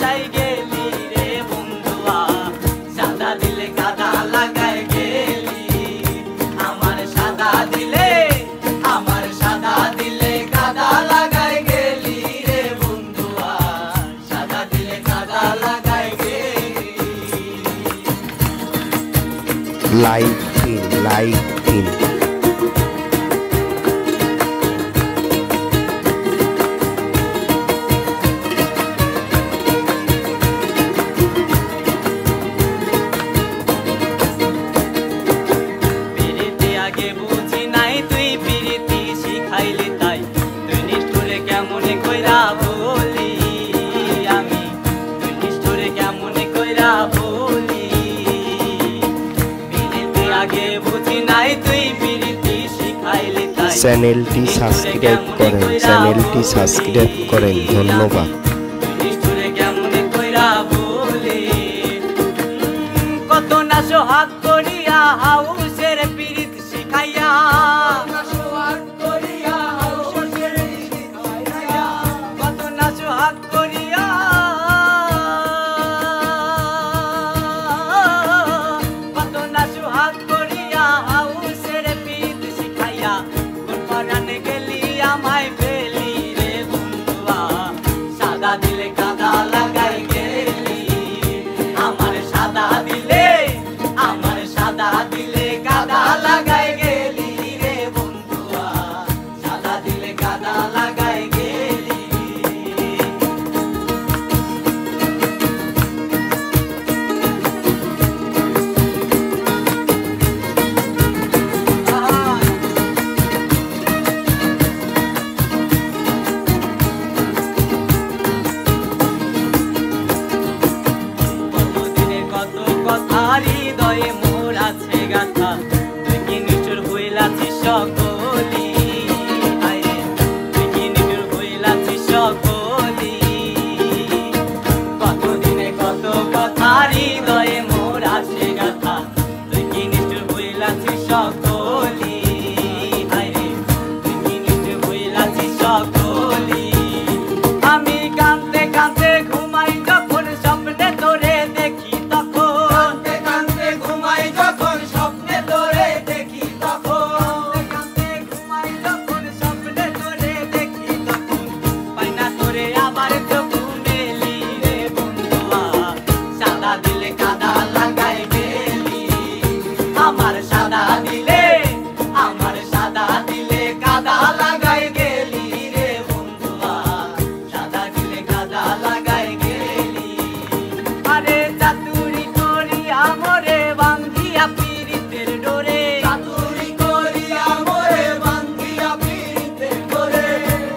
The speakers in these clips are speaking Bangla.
ভাসাই গেলি রে বন্ধুয়া, সাদা দিলে কাদা লাগাই গেলি। আমার সাদা দিলে কাদা লাগাই গেলি রে বন্ধুয়া, সাদা দিলে কাদা লাগাই গেলি। লাইক দিন পিরিতি আগে বুঝি নাই তুই পিরিতি শিখাইলি তাই, তুই নিষ্ঠুরে কেমনে কইরা বলি আমি, তুই নিষ্ঠুরে কেমনে কইরা বলি। পিরিতি আগে বুঝি নাই তুই পিরিতি শিখাইলি তাই, চ্যানেলটি সাবস্ক্রাইব করেন ধন্যবাদ। নিষ্ঠুরে কেমনে কইরা বলি। কত না সোহাগ করিয়া হাউসের পিরিত শিখাইয়া, কত না সোহাগ করিয়া, কত না সোহাগ করিয়া হাউসের পিরিত শিখাইয়া, কোন পরানে গেলি আমায় পেলি রে বন্ধুয়া, সাদা দিলে কাদা লাগাই গেলি। আমার সাদা দিলে কাদা লাগাই গেলি রে বন্ধুয়া, সাদা দিলে কাদা লাগাই গেলি। বহুদিনের কত কথা হৃদয়ে মোর আছে গাথা, তুই কি নিষ্ঠুর হইলাছিস সকলি, হায়রে তুই কি নিষ্ঠুর হইলাছিস সকলি। কতদিনে কত কথা হৃদয়ে মোর আছে গাথা, তুই কি নিষ্ঠুর হইলাছিস সকলি, হায়রে তুই কি নিষ্ঠুর হইলাছিস সকলি। আমি কাঁদতে কাঁদতে ঘুমাই যখন স্বপ্নে তোরে দেখি তখন, কাঁদতে ঘুমাই যখন স্বপ্নে তোরে দেখি তখন, ঘুমাই যখন স্বপ্নে তোরে দেখি তখন, পাই না তোরে আবার চোখ মেলি রে বন্ধুয়া, সাদা দিলে কাদা লাগাই গেলি। আমার সাদা দিলে কাদা লাগাই গেলি রে বন্ধুয়া, সাদা দিলে কাদা লাগাই গেলি। আরে চাতুরি করিয়া মোরে বান্ধিয়া পিরিতের ডোরে, চাতুরি করিয়া মোরে বান্ধিয়া পিরিতের ডোরে,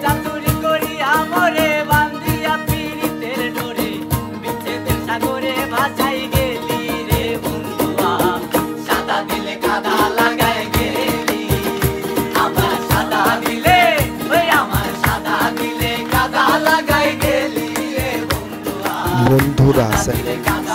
চাতুরি করিয়া মোরে বান্ধিয়া পিরিতের ডোরে, বিচ্ছেদের সাগরে ভাসাই গেলি রে বন্ধুয়া, সাদা দিলে কাদা লাগাই গেলি। আমার সাদা দিলে কাদা লাগাই গেলি রে বন্ধুয়া, বন্ধুরা কাদা